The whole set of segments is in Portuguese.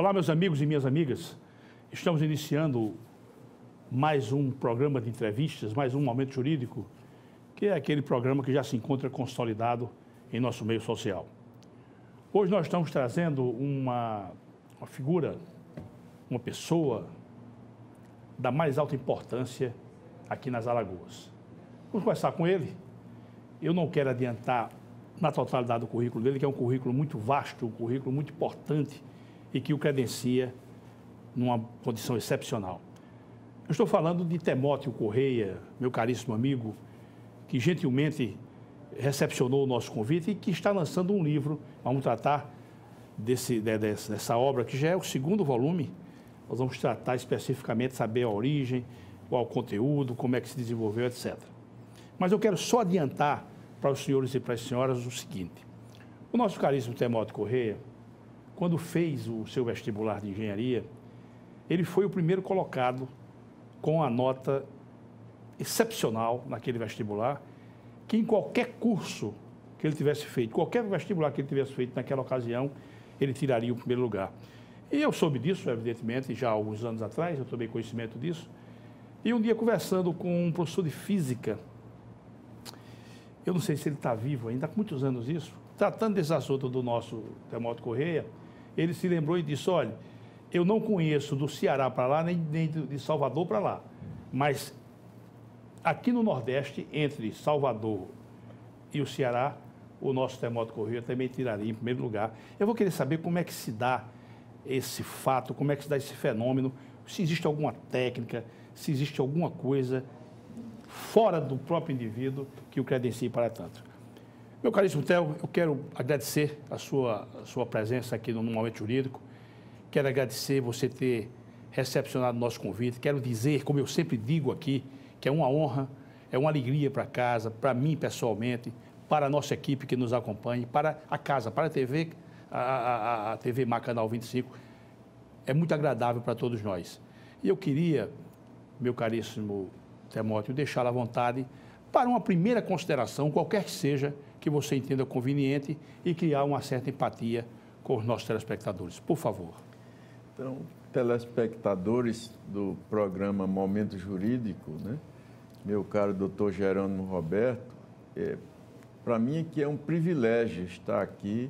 Olá, meus amigos e minhas amigas. Estamos iniciando mais um programa de entrevistas, mais um Momento Jurídico, que é aquele programa que já se encontra consolidado em nosso meio social. Hoje nós estamos trazendo uma figura, uma pessoa da mais alta importância aqui nas Alagoas. Vamos começar com ele. Eu não quero adiantar na totalidade do currículo dele, que é um currículo muito vasto, um currículo muito importante e que o credencia numa condição excepcional. Eu estou falando de Temóteo Correia, meu caríssimo amigo, que gentilmente recepcionou o nosso convite e que está lançando um livro. Vamos tratar dessa obra, que já é o segundo volume. Nós vamos tratar especificamente, saber a origem, qual o conteúdo, como é que se desenvolveu, etc. Mas eu quero só adiantar para os senhores e para as senhoras o seguinte. O nosso caríssimo Temóteo Correia, quando fez o seu vestibular de engenharia, ele foi o primeiro colocado com a nota excepcional naquele vestibular, que em qualquer curso que ele tivesse feito, qualquer vestibular que ele tivesse feito naquela ocasião, ele tiraria o primeiro lugar. E eu soube disso, evidentemente, já há alguns anos atrás, eu tomei conhecimento disso. E um dia, conversando com um professor de física, eu não sei se ele está vivo ainda, há muitos anos isso, tratando desse assunto do nosso Temóteo Correia, ele se lembrou e disse, olha, eu não conheço do Ceará para lá, nem de Salvador para lá, mas aqui no Nordeste, entre Salvador e o Ceará, o nosso Temóteo Correia também tiraria em primeiro lugar. Eu vou querer saber como é que se dá esse fato, como é que se dá esse fenômeno, se existe alguma técnica, se existe alguma coisa fora do próprio indivíduo que o credencie para tanto. Meu caríssimo Theo, eu quero agradecer a sua presença aqui no Momento Jurídico, quero agradecer você ter recepcionado o nosso convite, quero dizer, como eu sempre digo aqui, que é uma honra, é uma alegria para casa, para mim pessoalmente, para a nossa equipe que nos acompanha, para a casa, para a TV, a TV Mar Canal 25, é muito agradável para todos nós. E eu queria, meu caríssimo Temóteo, deixá-lo à vontade para uma primeira consideração, qualquer que seja, que você entenda conveniente e criar uma certa empatia com os nossos telespectadores. Por favor. Então, telespectadores do programa Momento Jurídico, né? Meu caro doutor Jerônimo Roberto, para mim aqui é um privilégio estar aqui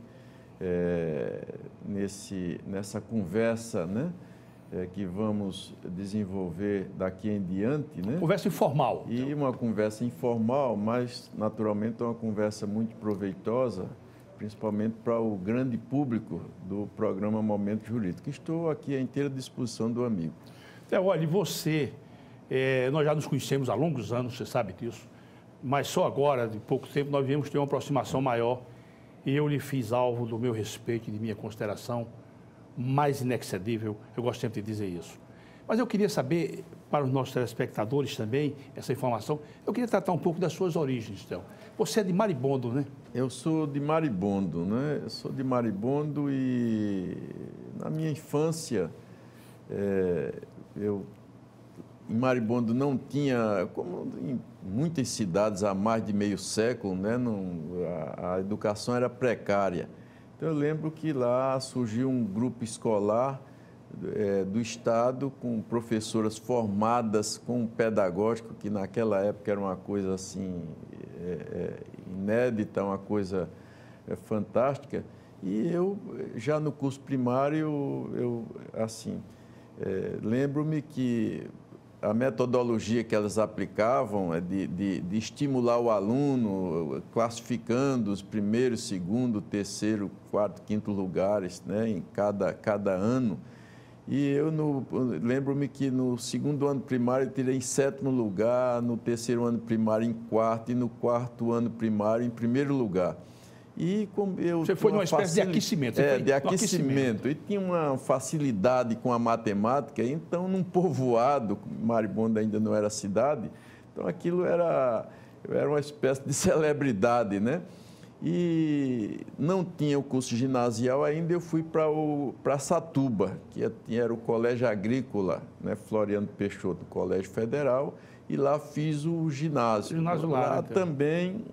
nessa conversa, né? Que vamos desenvolver daqui em diante, né? Conversa informal. E uma conversa informal, mas naturalmente é uma conversa muito proveitosa, principalmente para o grande público do programa Momento Jurídico. Estou aqui à inteira disposição do amigo. Olha, você, nós já nos conhecemos há longos anos, você sabe disso, mas só agora, de pouco tempo, nós viemos ter uma aproximação maior e eu lhe fiz alvo do meu respeito e de minha consideração mais inexcedível, eu gosto sempre de dizer isso. Mas eu queria saber, para os nossos telespectadores também, essa informação, eu queria tratar um pouco das suas origens, Theo. Você é de Maribondo, né? Eu sou de Maribondo, né? Eu sou de Maribondo e na minha infância, em Maribondo não tinha, como em muitas cidades há mais de meio século, né? A educação era precária. Então, eu lembro que lá surgiu um grupo escolar do Estado com professoras formadas com um pedagógico, que naquela época era uma coisa assim inédita, uma coisa fantástica. E eu, já no curso primário, lembro-me que a metodologia que elas aplicavam é de estimular o aluno, classificando os primeiro, segundo, terceiro, quarto, quinto lugares, né, em cada ano. E eu lembro-me que no segundo ano primário eu tirei em sétimo lugar, no terceiro ano primário em quarto e no quarto ano primário em primeiro lugar. E como você foi numa espécie de aquecimento. De aquecimento. E tinha uma facilidade com a matemática. Então, num povoado, Maribondo ainda não era cidade, então aquilo era uma espécie de celebridade, né? E não tinha o curso ginasial ainda, eu fui para Satuba, que era o Colégio Agrícola, né? Floriano Peixoto, Colégio Federal, e lá fiz o ginásio. Lá então. Também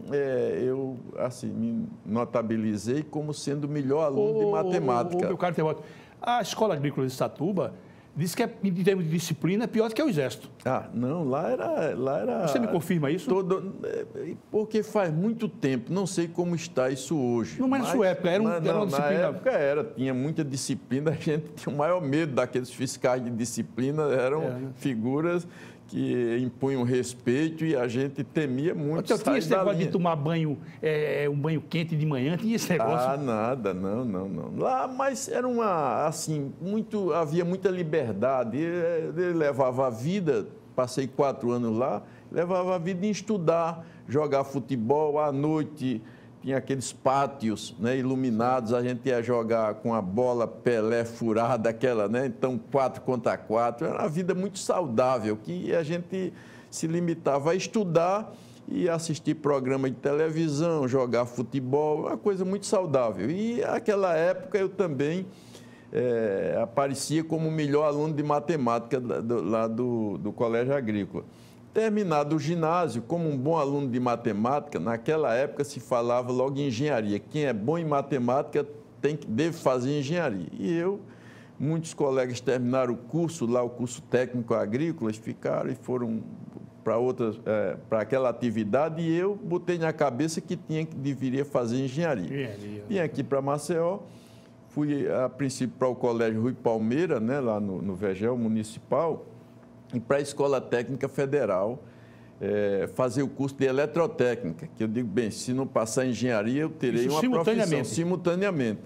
eu me notabilizei como sendo o melhor aluno de matemática. Meu caro Temóteo, A Escola Agrícola de Satuba diz que, em termos de disciplina, é pior do que o Exército. Ah, não, lá era... Você me confirma isso? Porque faz muito tempo, não sei como está isso hoje. Não, mas na sua época era uma disciplina... Na época tinha muita disciplina, a gente tinha o maior medo daqueles fiscais de disciplina, eram figuras que impunham respeito e a gente temia muito. Tinha esse negócio de tomar banho, um banho quente de manhã, tinha esse negócio? Ah, nada, não. Lá, mas era havia muita liberdade. Ele levava a vida, passei 4 anos lá, levava a vida em estudar, jogar futebol à noite. Tinha aqueles pátios, né, iluminados, a gente ia jogar com a bola Pelé furada, aquela, né? Então, 4 contra 4. Era uma vida muito saudável, que a gente se limitava a estudar e assistir programa de televisão, jogar futebol, uma coisa muito saudável. E naquela época eu também aparecia como o melhor aluno de matemática lá do Colégio Agrícola. Terminado o ginásio, como um bom aluno de matemática, naquela época se falava logo em engenharia. Quem é bom em matemática deve fazer engenharia. E muitos colegas terminaram o curso lá, o curso técnico agrícola, ficaram e foram para aquela atividade, e eu botei na cabeça que deveria fazer engenharia. Vim aqui para Maceió, fui a princípio para o Colégio Rui Palmeira, né, lá no Vegel Municipal, e para a Escola Técnica Federal, fazer o curso de eletrotécnica, que eu digo, bem, se não passar em engenharia, eu terei uma profissão simultaneamente.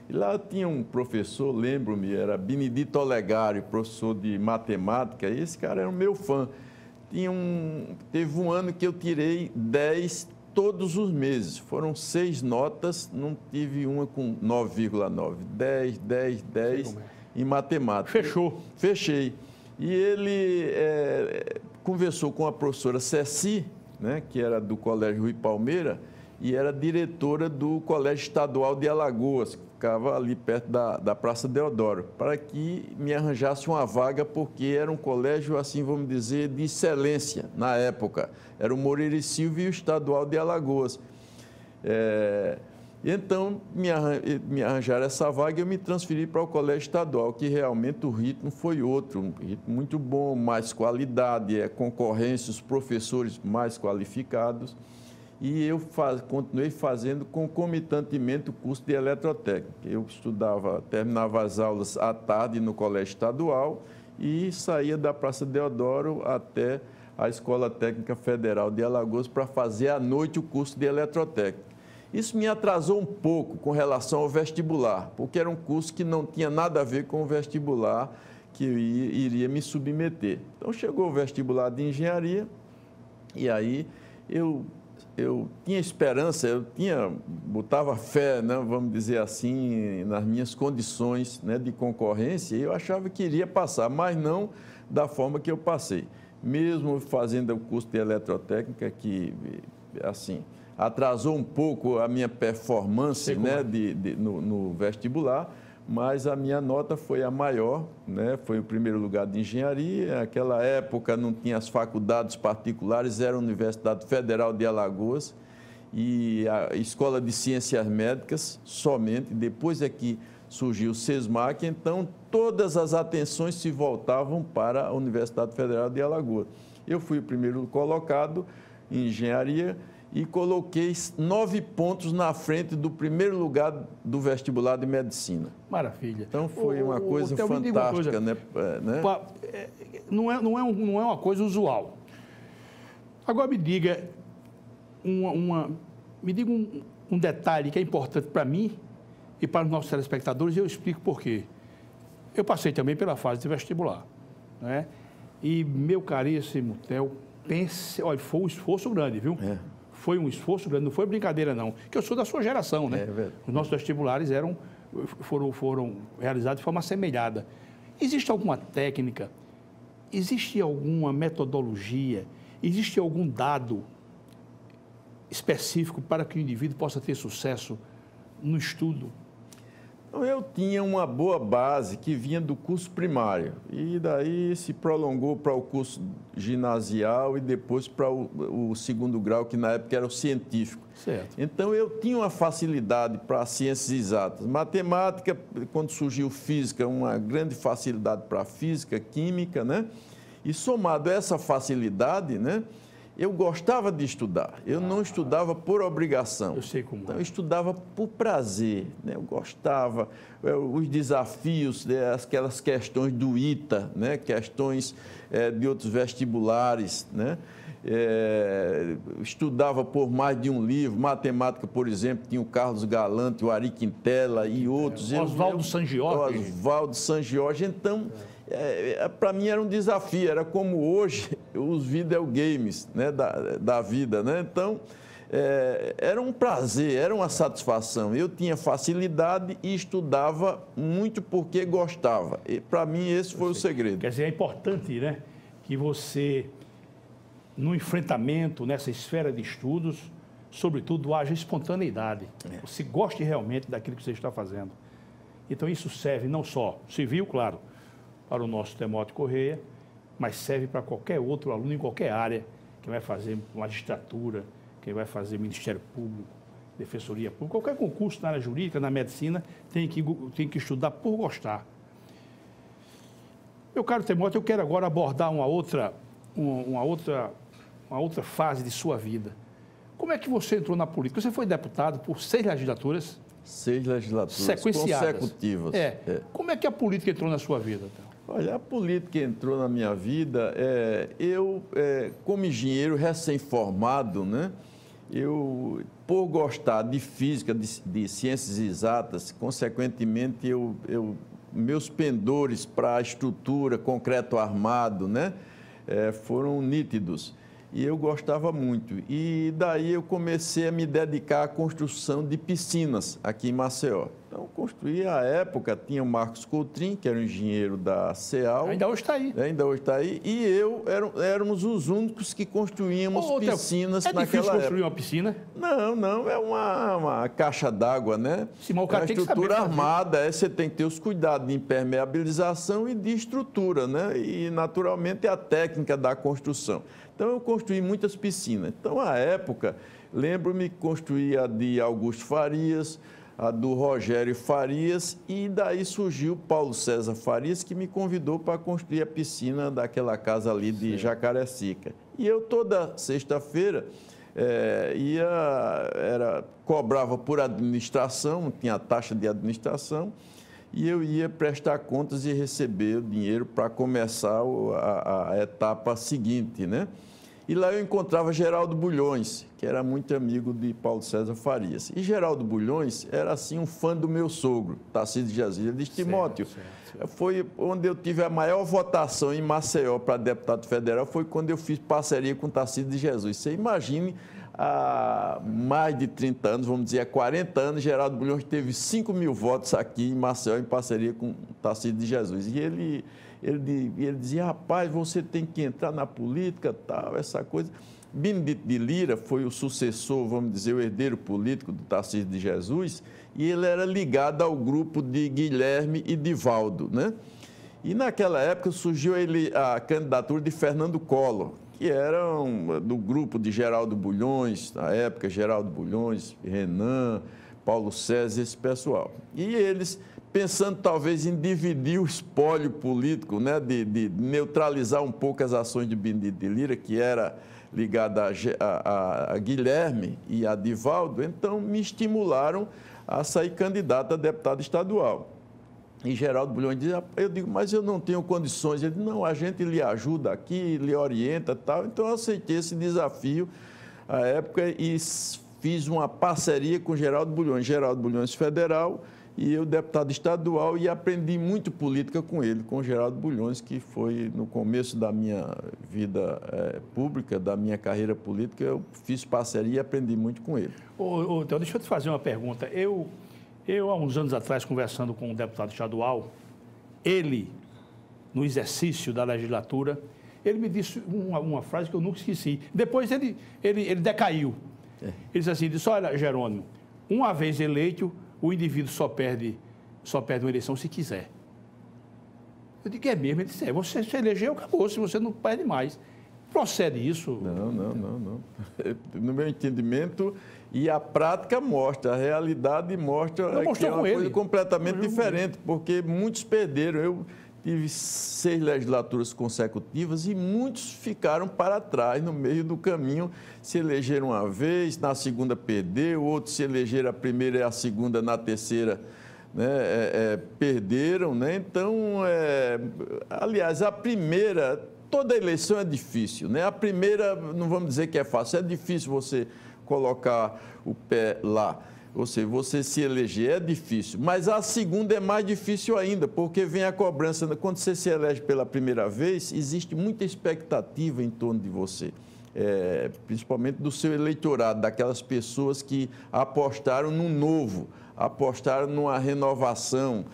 E lá tinha um professor, lembro-me, era Benedito Olegário, professor de matemática, e esse cara era o meu fã. Teve um ano que eu tirei 10 todos os meses, foram 6 notas, não tive uma com 9,9, 10 em matemática. Fechou. Fechei. E ele conversou com a professora Ceci, né, que era do Colégio Rui Palmeira, e era diretora do Colégio Estadual de Alagoas, que ficava ali perto da Praça Deodoro, para que me arranjasse uma vaga, porque era um colégio, assim, vamos dizer, de excelência na época. Era o Moreira e Silva e o Estadual de Alagoas. Então, me arranjaram essa vaga e eu me transferi para o Colégio Estadual, que realmente o ritmo foi outro, um ritmo muito bom, mais qualidade, concorrência, os professores mais qualificados. E eu continuei fazendo concomitantemente o curso de eletrotécnica. Eu terminava as aulas à tarde no Colégio Estadual e saía da Praça Deodoro até a Escola Técnica Federal de Alagoas para fazer à noite o curso de eletrotécnica. Isso me atrasou um pouco com relação ao vestibular, porque era um curso que não tinha nada a ver com o vestibular que eu iria me submeter. Então, chegou o vestibular de engenharia e aí eu tinha esperança, botava fé, né, vamos dizer assim, nas minhas condições, né, de concorrência, e eu achava que iria passar, mas não da forma que eu passei. Mesmo fazendo o curso de eletrotécnica, que, assim, atrasou um pouco a minha performance, né, no vestibular, mas a minha nota foi a maior, né? Foi o primeiro lugar de engenharia. Naquela época não tinha as faculdades particulares, era a Universidade Federal de Alagoas e a Escola de Ciências Médicas somente. Depois é que surgiu o SESMAC, então todas as atenções se voltavam para a Universidade Federal de Alagoas. Eu fui o primeiro colocado em engenharia e coloquei 9 pontos na frente do primeiro lugar do vestibular de medicina. Maravilha. Então foi uma coisa fantástica, né? Não é uma coisa usual. Agora me diga um detalhe que é importante para mim e para os nossos telespectadores, e eu explico por quê. Eu passei também pela fase de vestibular, né? E, meu caríssimo Theo, pense, olha, foi um esforço grande, viu? Foi um esforço grande, não foi brincadeira, não. Que eu sou da sua geração, né? Os nossos vestibulares foram realizados de forma assemelhada. Existe alguma técnica, existe alguma metodologia, existe algum dado específico para que o indivíduo possa ter sucesso no estudo? Então, eu tinha uma boa base que vinha do curso primário e daí se prolongou para o curso ginasial e depois para o segundo grau, que na época era o científico. Certo. Então, eu tinha uma facilidade para ciências exatas. Matemática, quando surgiu física, uma grande facilidade para física, química, né? E somado a essa facilidade, né? Eu gostava de estudar, eu não estudava por obrigação. Eu sei como. Então, eu estudava por prazer, né? Eu gostava, os desafios, né? Aquelas questões do ITA, né? Questões de outros vestibulares, né? Estudava por mais de um livro, matemática, por exemplo, tinha o Carlos Galante, o Ari Quintela e outros. Oswaldo Sangiorgi. Oswaldo Sangiorgi, então... para mim era um desafio, era como hoje os videogames, né, da vida, né? Então, era um prazer, era uma satisfação. Eu tinha facilidade e estudava muito porque gostava. E para mim esse foi o segredo. Quer dizer, é importante, né, que você, no enfrentamento, nessa esfera de estudos, sobretudo, haja espontaneidade. Você goste realmente daquilo que você está fazendo. Então, isso serve não só civil, claro, para o nosso Timóteo Correia, mas serve para qualquer outro aluno em qualquer área, que vai fazer magistratura, que vai fazer Ministério Público, Defensoria Pública, qualquer concurso na área jurídica, na medicina, tem que estudar por gostar. Meu caro Timóteo, eu quero agora abordar uma outra fase de sua vida. Como é que você entrou na política? Você foi deputado por 6 legislaturas? 6 legislaturas sequenciadas. Consecutivas. Como é que a política entrou na sua vida, então? Olha, a política entrou na minha vida, eu, como engenheiro recém-formado, né, eu, por gostar de física, de ciências exatas, consequentemente, meus pendores para a estrutura, concreto armado, né, foram nítidos. E eu gostava muito. E daí eu comecei a me dedicar à construção de piscinas aqui em Maceió. Então, construí à época, tinha o Marcos Coutrin, que era o engenheiro da CEAL. Ainda hoje está aí. Ainda hoje está aí. E eu éramos os únicos que construíamos piscinas naquela época. É difícil construir uma piscina? Não, é uma caixa d'água, né? Sim, mas o cara é uma estrutura armada, você tem que ter os cuidados de impermeabilização e de estrutura, né? E, naturalmente, a técnica da construção. Então, eu construí muitas piscinas. Então, à época, lembro-me que construí a de Augusto Farias, a do Rogério Farias, e daí surgiu Paulo César Farias, que me convidou para construir a piscina daquela casa ali de Jacarecica. E eu, toda sexta-feira, cobrava por administração, tinha taxa de administração, e eu ia prestar contas e receber o dinheiro para começar a etapa seguinte, né? E lá eu encontrava Geraldo Bulhões, que era muito amigo de Paulo César Farias. E Geraldo Bulhões era, assim, um fã do meu sogro, Tarcísio de Jesus. Ele disse, Timóteo, foi onde eu tive a maior votação em Maceió para deputado federal, foi quando eu fiz parceria com Tarcísio de Jesus. Você imagine, há mais de 30 anos, vamos dizer, há 40 anos, Geraldo Bulhões teve 5 mil votos aqui em Maceió, em parceria com Tarcísio de Jesus. E ele dizia, rapaz, você tem que entrar na política, tal, essa coisa. Benedito de Lira foi o sucessor, vamos dizer, o herdeiro político do Tarcísio de Jesus, e ele era ligado ao grupo de Guilherme e Divaldo, né? E naquela época surgiu a candidatura de Fernando Collor, que era do grupo de Geraldo Bulhões, na época, Geraldo Bulhões, Renan, Paulo César, esse pessoal. E eles, pensando talvez em dividir o espólio político, né, de neutralizar um pouco as ações de Benedito de Lira, que era ligada a Guilherme e a Divaldo, então me estimularam a sair candidato a deputado estadual. E Geraldo Bulhões diz, eu digo, mas eu não tenho condições. Ele diz, não, a gente lhe ajuda aqui, lhe orienta e tal. Então eu aceitei esse desafio à época e fiz uma parceria com Geraldo Bulhões Federal, e eu deputado estadual, e aprendi muito política com ele, com Geraldo Bulhões, que foi no começo da minha vida pública, da minha carreira política, eu fiz parceria e aprendi muito com ele. Então, deixa eu te fazer uma pergunta. Eu, há uns anos atrás, conversando com um deputado estadual, ele, no exercício da legislatura, ele me disse uma frase que eu nunca esqueci. Depois ele decaiu. Ele disse assim, olha, Jerônimo, uma vez eleito, o indivíduo só perde só perde uma eleição se quiser. Eu digo, é mesmo? Ele disse, você se elegeu, acabou, se você não perde mais. Procede isso? Não. No meu entendimento, e a prática mostra, a realidade mostra que é uma coisa completamente diferente, porque muitos perderam. Eu tive 6 legislaturas consecutivas e muitos ficaram para trás no meio do caminho, se elegeram uma vez, na segunda perdeu, outros se elegeram a primeira e a segunda, na terceira, né, perderam, né? Então, aliás, a primeira, toda eleição é difícil, né? A primeira, não vamos dizer que é fácil, é difícil você colocar o pé lá, ou seja, você se eleger é difícil, mas a segunda é mais difícil ainda, porque vem a cobrança. Quando você se elege pela primeira vez, existe muita expectativa em torno de você. Principalmente do seu eleitorado, daquelas pessoas que apostaram no novo, apostaram numa renovação.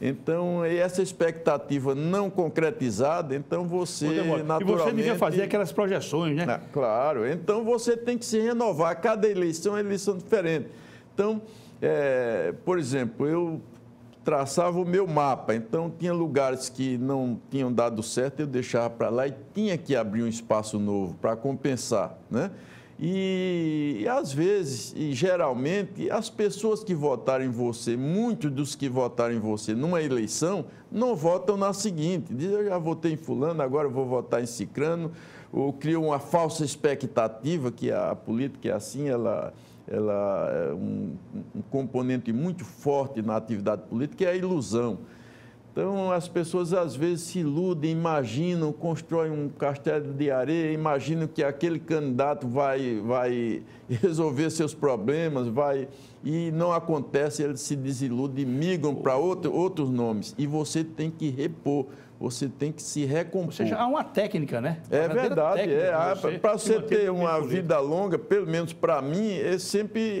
Então, essa expectativa não concretizada, então você naturalmente... E você devia fazer aquelas projeções, né? Claro, então você tem que se renovar, cada eleição é uma eleição diferente. Então, por exemplo, eu traçava o meu mapa, então tinha lugares que não tinham dado certo, eu deixava para lá e tinha que abrir um espaço novo para compensar, né? E às vezes, e geralmente, as pessoas que votaram em você, muitos dos que votaram em você numa eleição, não votam na seguinte. Dizem, eu já votei em fulano, agora eu vou votar em cicrano, ou criam uma falsa expectativa, que a política é assim, ela é um componente muito forte na atividade política, que é a ilusão. Então, as pessoas às vezes se iludem, imaginam, constroem um castelo de areia, imaginam que aquele candidato vai resolver seus problemas, e não acontece, eles se desiludem, migram para outros nomes. E você tem que repor, você tem que se recompor. Ou seja, há uma técnica, né? É verdade. Para você ter uma vida longa, pelo menos para mim,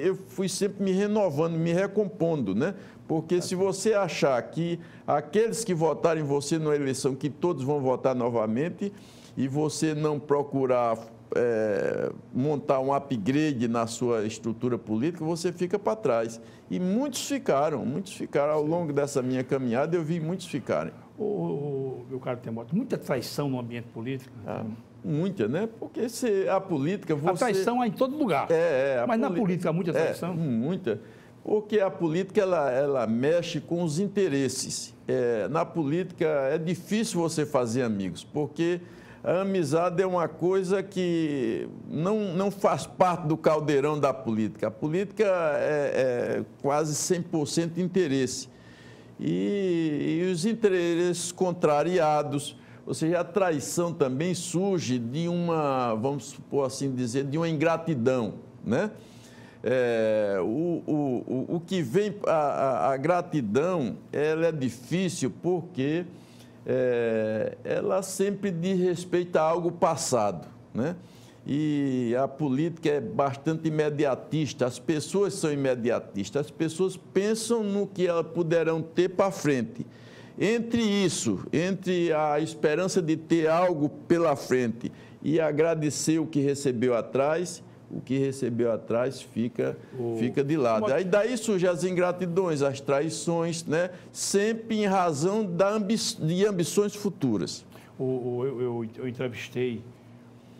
eu fui sempre me renovando, me recompondo, né? Porque se você achar que aqueles que votaram em você numa eleição, que todos vão votar novamente, e você não procurar montar um upgrade na sua estrutura política, você fica para trás. E muitos ficaram ao longo dessa minha caminhada, eu vi muitos ficarem. Meu caro Timóteo, muita traição no ambiente político? Muita, né? Porque a política... A traição é em todo lugar. Mas na política há muita traição? Muita. Porque a política, ela mexe com os interesses. Na política, é difícil você fazer amigos, porque a amizade é uma coisa que não faz parte do caldeirão da política. A política é quase 100% interesse. E os interesses contrariados, ou seja, a traição também surge de vamos supor assim dizer, de uma ingratidão, né? O que vem, a gratidão, ela é difícil porque ela sempre diz respeito a algo passado, né? E a política é bastante imediatista, as pessoas são imediatistas, as pessoas pensam no que elas poderão ter para frente. Entre a esperança de ter algo pela frente e agradecer o que recebeu atrás, fica de lado. Aí daí surgem as ingratidões, as traições, né? Sempre em razão de ambições futuras. Eu entrevistei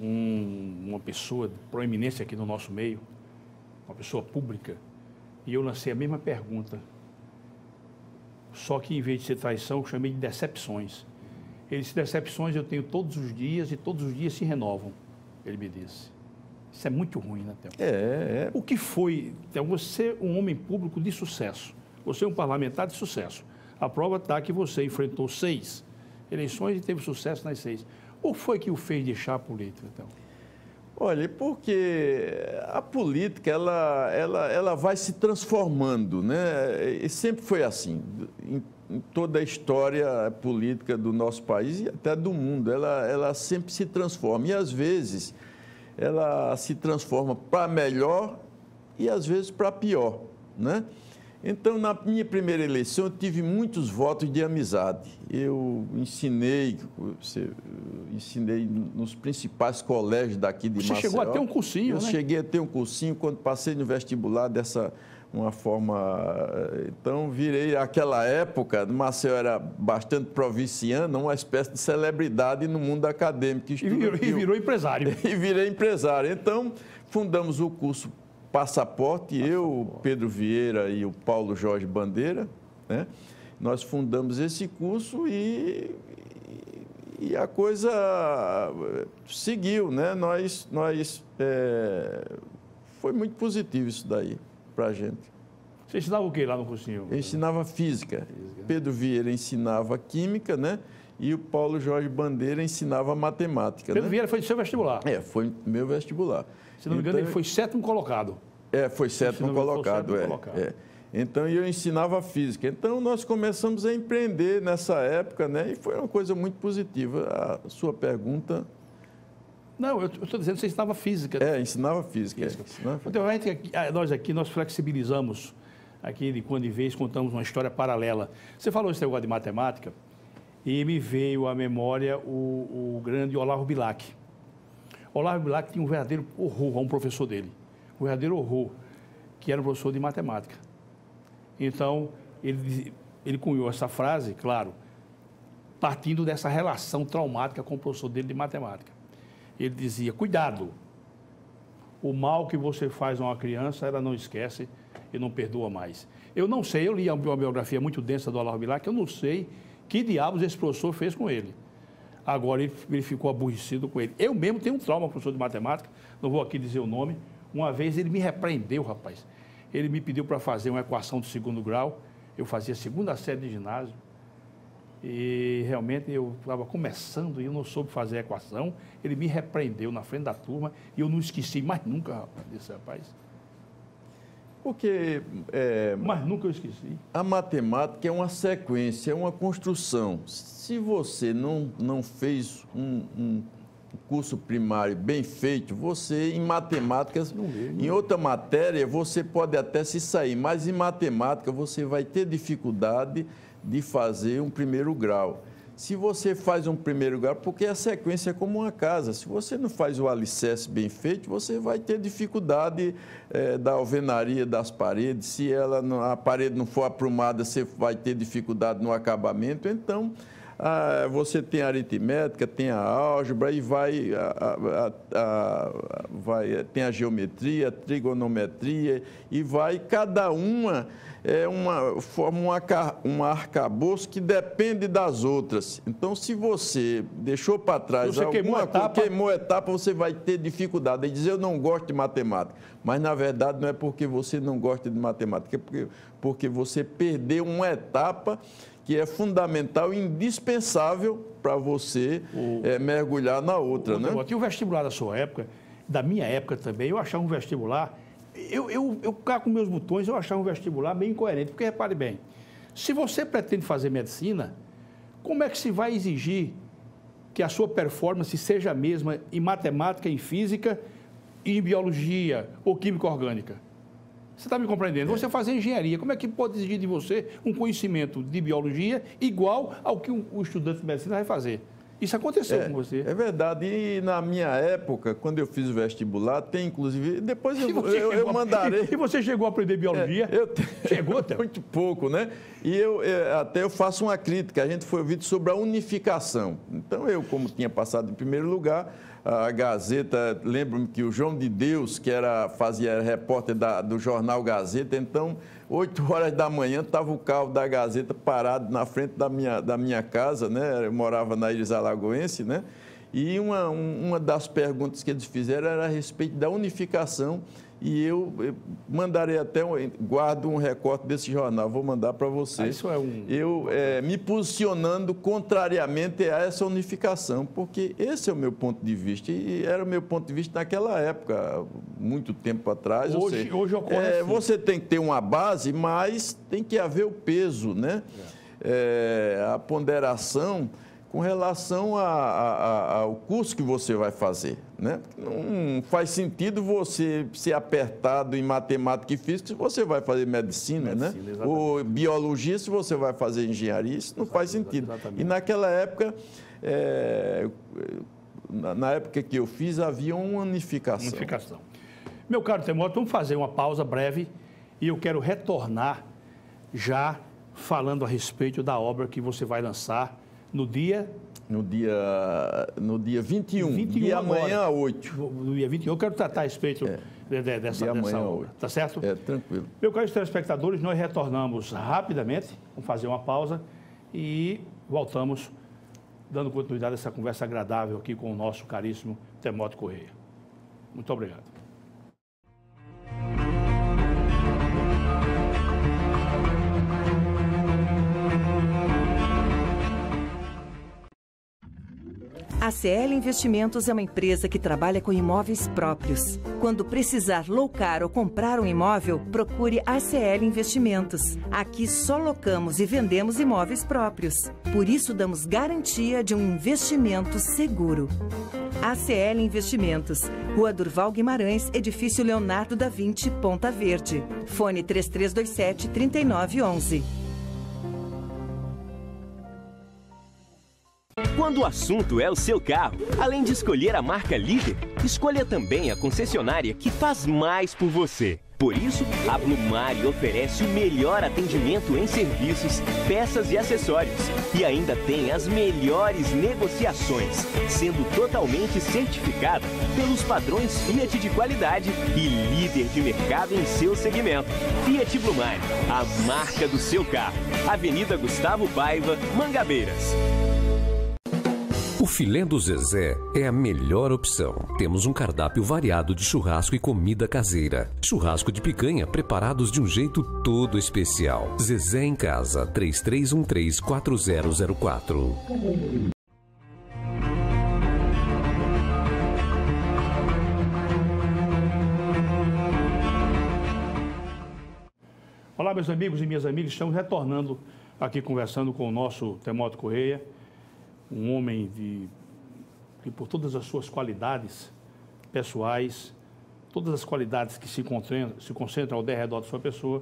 uma pessoa de proeminência aqui no nosso meio, uma pessoa pública, e eu lancei a mesma pergunta. Só que, em vez de ser traição, eu chamei de decepções. Ele disse, decepções eu tenho todos os dias e todos os dias se renovam, ele me disse. Isso é muito ruim, né, Theo? O que foi, Theo, você um homem público de sucesso, você é um parlamentar de sucesso. A prova está que você enfrentou 6 eleições e teve sucesso nas 6. O que foi que o fez deixar a política, Theo? Olha, porque a política, ela vai se transformando, né? E sempre foi assim, em toda a história política do nosso país e até do mundo, ela sempre se transforma. E, às vezes, ela se transforma para melhor e, às vezes, para pior, né? Então, na minha primeira eleição, eu tive muitos votos de amizade. Eu ensinei nos principais colégios daqui de Maceió. Você chegou a ter um cursinho, né? Eu cheguei a ter um cursinho quando passei no vestibular dessa Então, virei, aquela época, Maceió era bastante provinciano, uma espécie de celebridade no mundo acadêmico. E virou empresário. E virei empresário. Então, fundamos o curso Passaporte, eu, Pedro Vieira e o Paulo Jorge Bandeira, né? Nós fundamos esse curso e a coisa seguiu, né? Foi muito positivo isso daí para a gente. Você ensinava o que lá no cursinho? Eu ensinava física. Pedro Vieira ensinava química, né? E o Paulo Jorge Bandeira ensinava matemática. Pedro Vieira foi do seu vestibular? Foi meu vestibular. Se não me engano, ele foi 7º colocado. Foi 7º colocado, Então, eu ensinava física. Então, nós começamos a empreender nessa época, né? E foi uma coisa muito positiva. A sua pergunta... Não, eu estou dizendo que você ensinava física. Ensinava física. Então, nós flexibilizamos aqui de quando em vez, contamos uma história paralela. Você falou esse negócio de matemática e me veio à memória o grande Olavo Bilac. Olavo Bilac tinha um verdadeiro horror a um professor dele. Um verdadeiro horror, que era um professor de matemática. Então, ele cunhou essa frase, claro, partindo dessa relação traumática com o professor dele de matemática. Ele dizia, cuidado, o mal que você faz a uma criança, ela não esquece e não perdoa mais. Eu não sei, eu li uma biografia muito densa do Olavo Bilac, eu não sei que diabos esse professor fez com ele. Agora ele ficou aborrecido com ele. Eu mesmo tenho um trauma, professor de matemática, não vou aqui dizer o nome. Uma vez ele me repreendeu, rapaz. Ele me pediu para fazer uma equação de 2º grau, eu fazia 2ª série de ginásio, e realmente eu estava começando e eu não soube fazer a equação. Ele me repreendeu na frente da turma e eu não esqueci mais nunca, rapaz, desse rapaz. Porque... Mas nunca eu esqueci. A matemática é uma sequência, é uma construção. Se você não fez um curso primário bem feito, você, em matemáticas, em outra matéria, você pode até se sair, mas em matemática você vai ter dificuldade de fazer um 1º grau. Se você faz um 1º grau, porque a sequência é como uma casa, se você não faz o alicerce bem feito, você vai ter dificuldade da alvenaria das paredes. Se a parede não for aprumada, você vai ter dificuldade no acabamento. Então, você tem a aritmética, tem a álgebra e tem a geometria, a trigonometria e cada uma forma um arcabouço que depende das outras. Então, se você deixou para trás queimou etapa, você vai ter dificuldade. E dizer eu não gosto de matemática. Mas, na verdade, não é porque você não gosta de matemática, é porque você perdeu uma etapa que é fundamental e indispensável para você mergulhar na outra, né? E o vestibular da sua época, da minha época também, eu achava um vestibular... Eu cá com meus botões, eu achava um vestibular bem incoerente. Porque, repare bem, se você pretende fazer medicina, como é que se vai exigir que a sua performance seja a mesma em matemática, em física, em biologia ou química orgânica? Você está me compreendendo? Você fazer engenharia, como é que pode exigir de você um conhecimento de biologia igual ao que o estudante de medicina vai fazer? Isso aconteceu com você. É verdade. E na minha época, quando eu fiz o vestibular, tem inclusive... Depois eu mandarei... E você chegou a aprender biologia? Chegou até? Muito pouco, né? E até eu faço uma crítica. A gente foi ouvido sobre a unificação. Então, como tinha passado em 1º lugar, a Gazeta... Lembro-me que o João de Deus, que fazia repórter do jornal Gazeta, então... 8 horas da manhã, estava o carro da Gazeta parado na frente da minha casa, né? Eu morava na Ilha Alagoense, né? E uma das perguntas que eles fizeram era a respeito da unificação. E eu mandarei guardo um recorte desse jornal, vou mandar para você. Isso é Eu me posicionando contrariamente a essa unificação, porque esse é o meu ponto de vista, e era o meu ponto de vista naquela época, muito tempo atrás. Hoje ocorre assim. Você tem que ter uma base, mas tem que haver o peso, né? A ponderação com relação ao curso que você vai fazer, né? Não faz sentido você ser apertado em matemática e física se você vai fazer medicina, né? Exatamente. Ou biologia se você vai fazer engenharia, isso não faz sentido. Exatamente. E naquela época, na época que eu fiz, havia uma unificação. Meu caro Temóteo, vamos fazer uma pausa breve E eu quero retornar já falando a respeito da obra que você vai lançar no dia... No dia 21, e amanhã, 8. No dia 21, eu quero tratar a respeito dessa obra, tá certo? Tranquilo. Meus caros telespectadores, nós retornamos rapidamente, vamos fazer uma pausa e voltamos dando continuidade a essa conversa agradável aqui com o nosso caríssimo Timóteo Correia. Muito obrigado. A ACL Investimentos é uma empresa que trabalha com imóveis próprios. Quando precisar locar ou comprar um imóvel, procure a ACL Investimentos. Aqui só locamos e vendemos imóveis próprios. Por isso, damos garantia de um investimento seguro. ACL Investimentos, Rua Durval Guimarães, Edifício Leonardo da Vinci, Ponta Verde. Fone 3327-3911. Quando o assunto é o seu carro, além de escolher a marca líder, escolha também a concessionária que faz mais por você. Por isso, a Blumari oferece o melhor atendimento em serviços, peças e acessórios. E ainda tem as melhores negociações, sendo totalmente certificada pelos padrões Fiat de qualidade e líder de mercado em seu segmento. Fiat Blumari, a marca do seu carro. Avenida Gustavo Paiva, Mangabeiras. O filé do Zezé é a melhor opção. Temos um cardápio variado de churrasco e comida caseira. Churrasco de picanha preparados de um jeito todo especial. Zezé em Casa, 3313-4004. Olá, meus amigos e minhas amigas. Estamos retornando aqui conversando com o nosso Timóteo Correia. Um homem que por todas as suas qualidades pessoais, todas as qualidades que se concentram ao derredor da sua pessoa,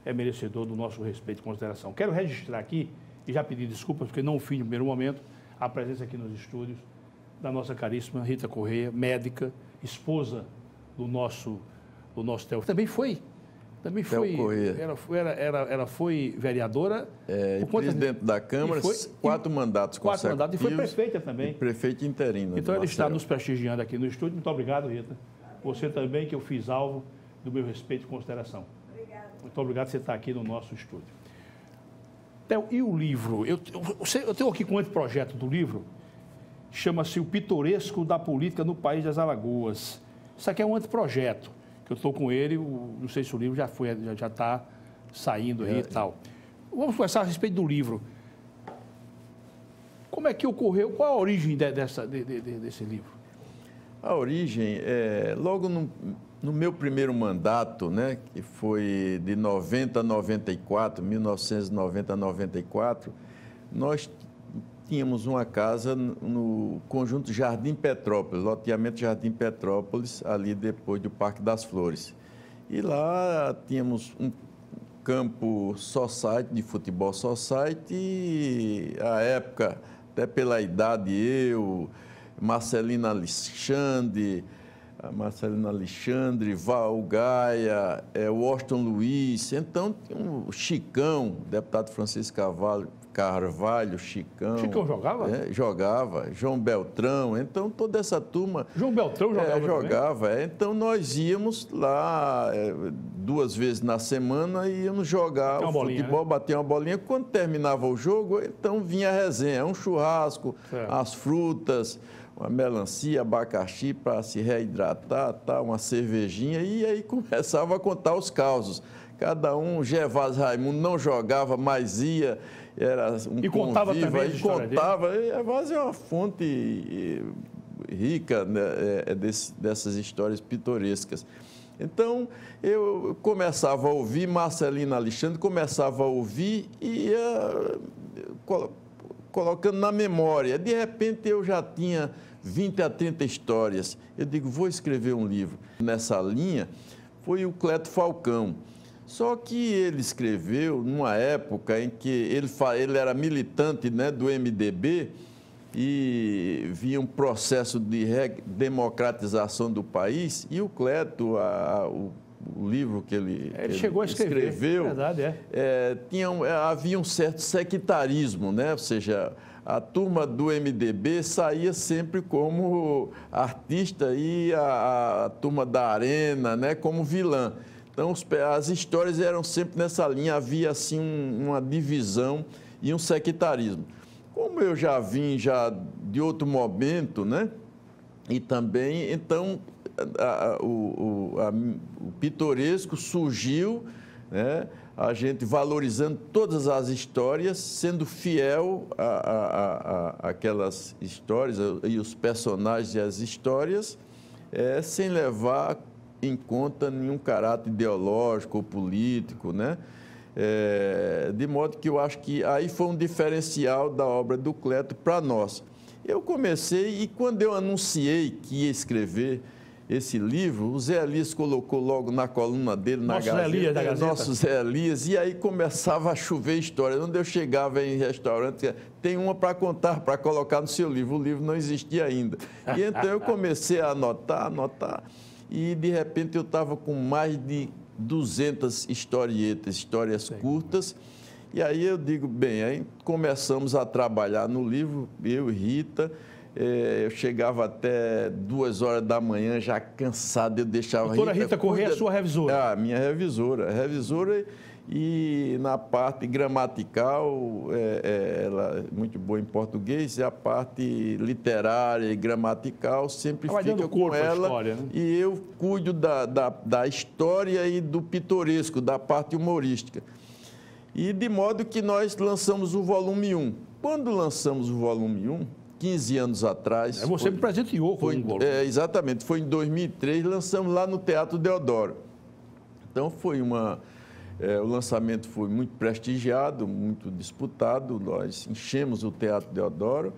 é merecedor do nosso respeito e consideração. Quero registrar aqui, e já pedir desculpas, porque não o fiz no primeiro momento, a presença aqui nos estúdios da nossa caríssima Rita Correia, médica, esposa do nosso Theo. Também foi, ela foi vereadora. Presidente da Câmara, 4 mandatos consecutivos. 4 mandatos, e foi prefeita também. E prefeita interina. Então, ela está nos prestigiando aqui no estúdio. Muito obrigado, Rita. Você também, que eu fiz alvo do meu respeito e consideração. Obrigada. Muito obrigado por você estar aqui no nosso estúdio. Theo, e o livro? Eu tenho aqui com um anteprojeto do livro, chama-se O Pitoresco da Política no País das Alagoas. Isso aqui é um anteprojeto. Eu estou com ele, não sei se o livro já está saindo aí e tal. Vamos conversar a respeito do livro. Como é que ocorreu, qual a origem desse livro? A origem, logo no meu primeiro mandato, né, que foi de 1990 a 94, nós tínhamos uma casa no conjunto Jardim Petrópolis, loteamento Jardim Petrópolis, ali depois do Parque das Flores. E lá tínhamos um campo society, de futebol society, e à época, até pela idade, eu, Marcelina Alexandre, Val Gaia, Washington Luiz, então o Chicão, deputado Francisco Carvalho, Chicão. Chicão jogava? Jogava. João Beltrão. Então, toda essa turma... João Beltrão jogava jogava. Então, nós íamos lá 2 vezes na semana e íamos jogar o futebol, bater uma bolinha. Quando terminava o jogo, então vinha a resenha. Um churrasco, as frutas, uma melancia, abacaxi para se reidratar, uma cervejinha. E aí começava a contar os causos. Cada um, Gervásio Raimundo não jogava, mas ia... Era um e contava convívio, também a história dele? Contava. Gervásio é uma fonte rica, né, dessas histórias pitorescas. Então, eu começava a ouvir, Marcelina Alexandre começava a ouvir e ia colocando na memória. De repente, eu já tinha 20 a 30 histórias. Eu digo, vou escrever um livro. Nessa linha, foi o Cleto Falcão. Só que ele escreveu numa época em que ele era militante, né, do MDB e via um processo de democratização do país, e o Cleto, o livro que ele chegou a escreveu, verdade, havia um certo sectarismo, né? Ou seja, a turma do MDB saía sempre como artista e a turma da Arena, né, como vilã. Então, as histórias eram sempre nessa linha, havia assim uma divisão e um sectarismo. Como eu já vim de outro momento, né, e também, então, o pitoresco surgiu, né, a gente valorizando todas as histórias, sendo fiel àquelas histórias e os personagens e as histórias, sem levar em conta nenhum caráter ideológico ou político, né? De modo que eu acho que aí foi um diferencial da obra do Cleto para nós. Eu comecei e quando eu anunciei que ia escrever esse livro, o Zé Elias colocou logo na coluna dele, na Gazeta, nosso Zé Elias, e aí começava a chover história. Onde eu chegava em restaurante, tem uma para contar, para colocar no seu livro. O livro não existia ainda. E então eu comecei a anotar, e de repente eu estava com mais de 200 histórias curtas. E aí eu digo, bem, aí começamos a trabalhar no livro, eu e Rita. Eu chegava até 2 horas da manhã, já cansado, eu deixava... Doutora Rita Corrêa é a sua revisora? Minha revisora, e na parte gramatical, ela é muito boa em português, e a parte literária e gramatical sempre fica com ela, história, né? E eu cuido da história e do pitoresco, da parte humorística. E de modo que nós lançamos o volume 1. Quando lançamos o volume 1, 15 anos atrás... Você me presenteou com um volume. Exatamente, foi em 2003, lançamos lá no Teatro Deodoro. Então, o lançamento foi muito prestigiado, muito disputado, nós enchemos o Teatro Deodoro.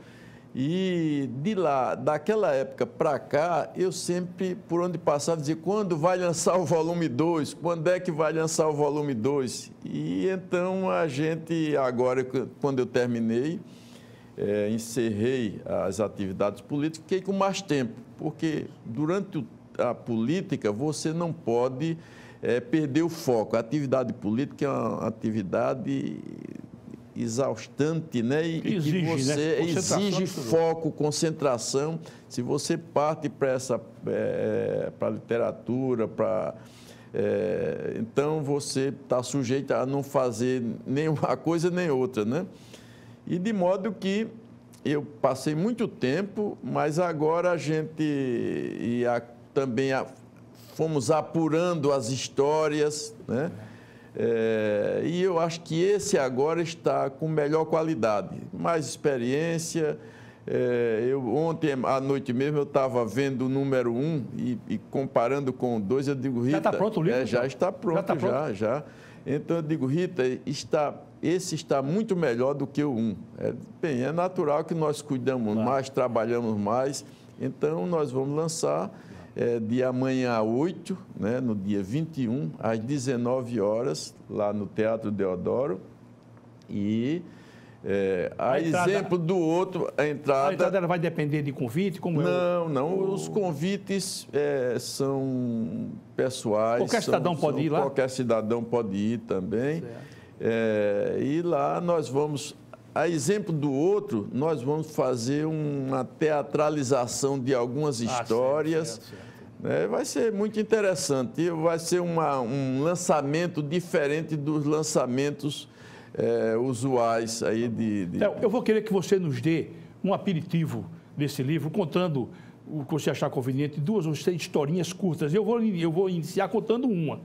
E de lá, daquela época para cá, eu sempre, por onde passava, dizia, quando vai lançar o volume 2? Quando é que vai lançar o volume 2? E então a gente, agora, quando eu terminei, encerrei as atividades políticas, fiquei com mais tempo, porque durante a política você não pode perder o foco. A atividade política é uma atividade exaustante, né? E exige, que você exige foco, concentração. Se você parte para a literatura, então você está sujeito a não fazer nem uma coisa nem outra, né? E de modo que eu passei muito tempo, mas agora a gente também fomos apurando as histórias, né? E eu acho que esse agora está com melhor qualidade, mais experiência. Ontem à noite mesmo eu estava vendo o número 1 e comparando com o 2, eu digo, Rita... Já está pronto o livro? Já está pronto, já. Então eu digo, Rita, esse está muito melhor do que o 1. É natural que nós cuidamos mais, trabalhamos mais, então nós vamos lançar de amanhã 8, né, no dia 21, às 19 horas, lá no Teatro Deodoro. E, exemplo do outro, a entrada... A entrada ela vai depender de convite? Não. Os convites são pessoais. Qualquer cidadão pode ir lá? Qualquer cidadão pode ir também. E lá nós vamos... A exemplo do outro, nós vamos fazer uma teatralização de algumas histórias. Certo. Vai ser muito interessante. Vai ser um lançamento diferente dos lançamentos usuais aí Eu vou querer que você nos dê um aperitivo desse livro, contando o que você achar conveniente, 2 ou 3 historinhas curtas. Eu vou iniciar contando uma,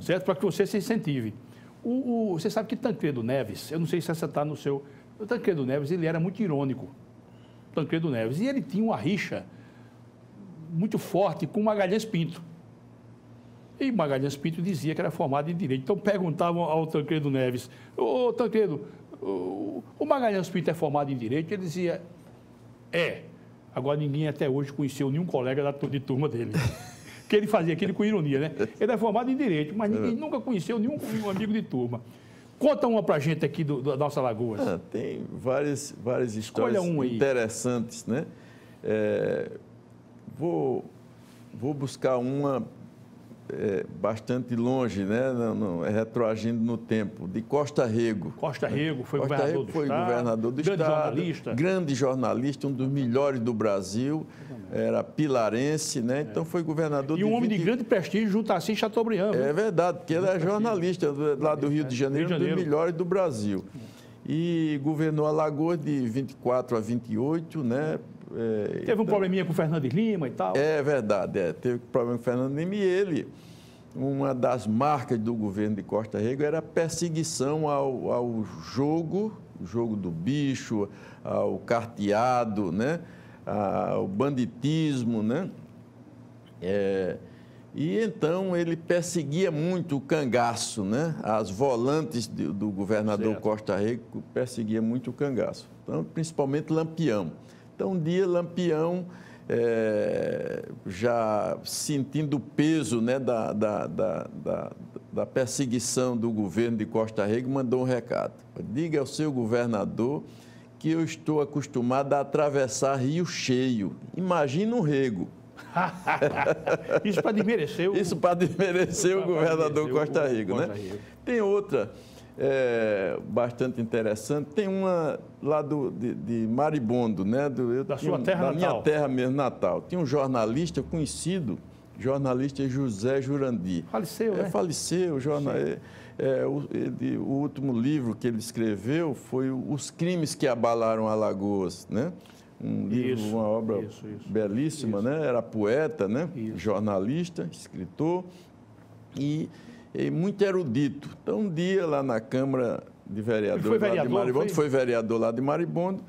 certo? Para que você se incentive. Você sabe que Tancredo Neves, eu não sei se essa está no seu... O Tancredo Neves, ele era muito irônico, Tancredo Neves, e ele tinha uma rixa muito forte com Magalhães Pinto. E Magalhães Pinto dizia que era formado em Direito. Então perguntavam ao Tancredo Neves, ô Tancredo, o Magalhães Pinto é formado em Direito? Ele dizia, Agora ninguém até hoje conheceu nenhum colega de turma dele. Que ele fazia aquilo com ironia, né? Ele é formado em Direito, mas ninguém nunca conheceu nenhum amigo de turma. Conta uma pra gente aqui da nossa Alagoas. Tem várias histórias interessantes, né? Vou buscar uma bastante longe, né? Retroagindo no tempo, de Costa Rego. Costa Rego foi governador do Estado. Governador do grande Estado, jornalista. Grande jornalista, um dos melhores do Brasil, era pilarense, né? Então foi governador E um homem de grande prestígio junto a Assis Chateaubriand. É verdade, porque ele é jornalista lá do Rio de Janeiro, um dos melhores do Brasil. E governou Alagoas de 24 a 28, né? Teve um probleminha com o Fernando Lima e tal. É verdade, teve problema com o Fernando Lima e ele, uma das marcas do governo de Costa Rego era a perseguição ao jogo do bicho, ao carteado, né? Ao banditismo, né? E então ele perseguia muito o cangaço, né? As volantes do governador Costa Rego perseguia muito o cangaço, então, principalmente Lampião. Então, um dia, Lampião, já sentindo o peso, né, da perseguição do governo de Costa Rego, mandou um recado. Diga ao seu governador que eu estou acostumado a atravessar Rio Cheio. Imagina um rego. Isso para desmerecer o governador Costa Rego, né? Tem outra bastante interessante. Tem uma lá de Maribondo, né? Da sua terra natal. Da minha terra mesmo, natal. Tinha um jornalista conhecido, jornalista José Jurandir. Faleceu, né? Faleceu, o último livro que ele escreveu foi Os Crimes que Abalaram Alagoas, né? Um livro, uma obra belíssima, né? Era poeta, né? Jornalista, escritor e muito erudito. Então, um dia lá na Câmara de Vereadores lá de Maribondo, foi vereador lá de Maribondo,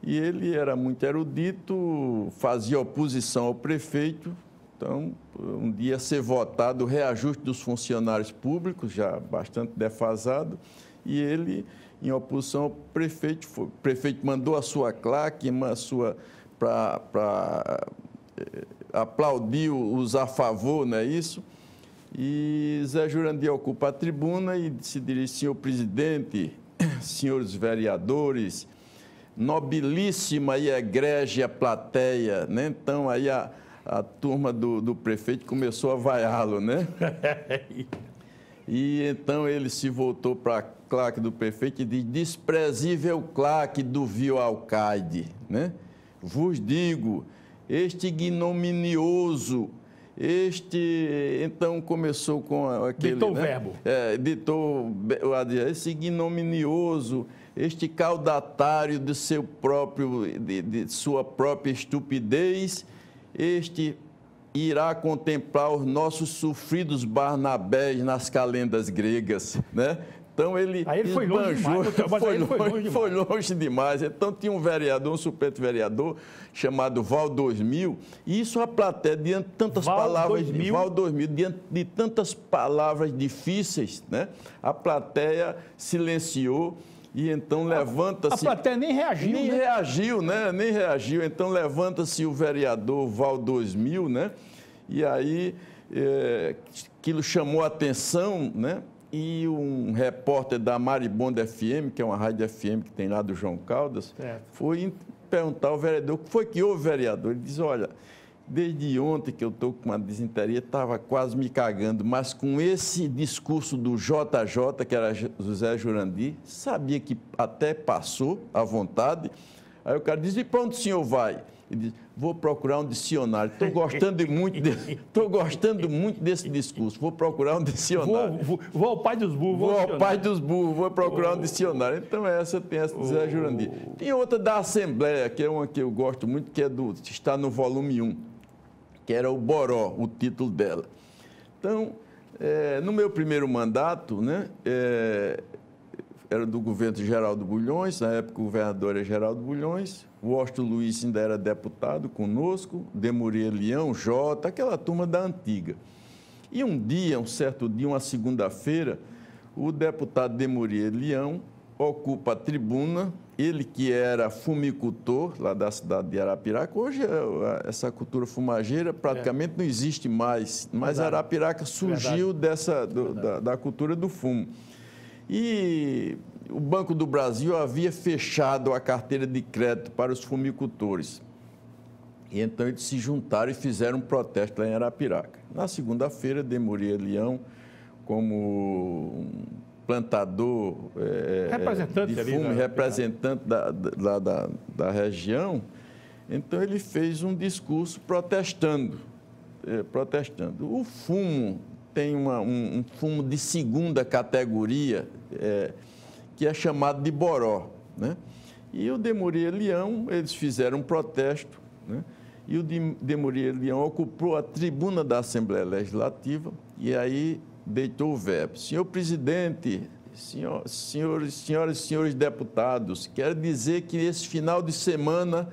e ele era muito erudito, fazia oposição ao prefeito. Então, um dia ser votado o reajuste dos funcionários públicos, já bastante defasado, e ele, em oposição ao prefeito, o prefeito mandou a sua claque, para aplaudir os a favor, não é isso? E Zé Jurandir ocupa a tribuna e se dirige: senhor presidente, senhores vereadores, nobilíssima e egrégia plateia, né? Então, aí a turma do prefeito começou a vaiá-lo, né? E então ele se voltou para a claque do prefeito e diz: desprezível claque do vil alcaide, né? Vos digo, este ignominioso, então começou com aquele... Ditou o né? verbo. Ditou esse ignominioso, este caudatário de sua própria estupidez, este irá contemplar os nossos sofridos Barnabés nas calendas gregas, né? Então ele foi longe demais. Foi longe demais. Então tinha um vereador, um suplente vereador, chamado Val 2000, e isso a plateia, diante de tantas palavras, Val 2000, diante de tantas palavras difíceis, né? A plateia silenciou. E então levanta-se... A plateia nem reagiu, Nem reagiu, né? Nem reagiu. Então levanta-se o vereador Val 2000, né? E aí aquilo chamou a atenção, né? E um repórter da Maribondo FM, que é uma rádio FM que tem lá do João Caldas, foi perguntar ao vereador: o que foi que houve, vereador? Ele diz: olha, desde ontem que eu estou com uma disenteria, estava quase me cagando, mas com esse discurso do JJ, que era José Jurandir, sabia que até passou à vontade. Aí o cara diz: e para onde o senhor vai? Ele diz: vou procurar um dicionário. Estou gostando muito desse discurso. Vou procurar um dicionário. Vou ao pai dos burros. Vou ao pai dos burros, vou procurar um dicionário. Então, tem essa do Zé Jurandir. Tem outra da Assembleia, que é uma que eu gosto muito, que está no volume 1, que era o Boró, o título dela. Então, no meu primeiro mandato, né, era do governo de Geraldo Bulhões, na época o governador era Geraldo Bulhões, o Washington Luiz ainda era deputado conosco, Demuri Leão, Jota, aquela turma da antiga. E um certo dia, uma segunda-feira, o deputado Demuri Leão ocupa a tribuna, ele que era fumicultor lá da cidade de Arapiraca. Hoje essa cultura fumageira praticamente não existe mais, mas Arapiraca surgiu da cultura do fumo. E o Banco do Brasil havia fechado a carteira de crédito para os fumicultores. E então eles se juntaram e fizeram um protesto lá em Arapiraca. Na segunda-feira, Demorier Leão, como plantador representante de fumo, ali, representante da região, então ele fez um discurso protestando. O fumo tem um fumo de segunda categoria, que é chamado de boró, né? E o Demorier Leão, eles fizeram um protesto, né? E o Demorier Leão ocupou a tribuna da Assembleia Legislativa e aí deitou o verbo. Senhor presidente, senhoras e senhores deputados, quero dizer que esse final de semana,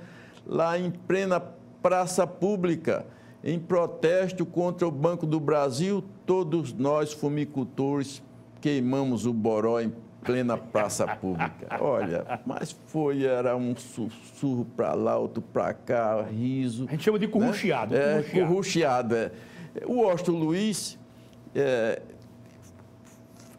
lá em plena praça pública, em protesto contra o Banco do Brasil, todos nós, fumicultores, queimamos o boró em plena praça pública. Olha, mas era um sussurro para lá, outro para cá, riso. A gente chama de curruchiado. Né? Curruchiado. O Washington Luiz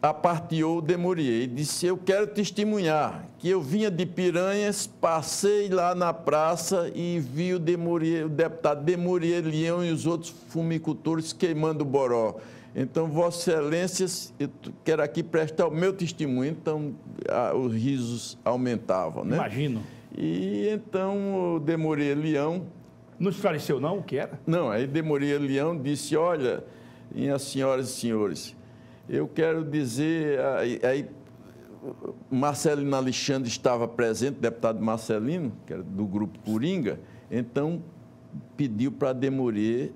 aparteou o Demorier e disse: eu quero testemunhar que eu vinha de Piranhas, passei lá na praça e vi o deputado Demorier Leão e os outros fumicultores queimando o boró. Então, Vossa Excelências, eu quero aqui prestar o meu testemunho. Então, os risos aumentavam, né? Imagino. E então o Demorier Leão... Não esclareceu, não, o que era? Não, aí Demorier Leão disse: olha, minhas senhoras e senhores, eu quero dizer... Aí Marcelino Alexandre estava presente, deputado Marcelino, que era do Grupo Coringa, então pediu para Demorier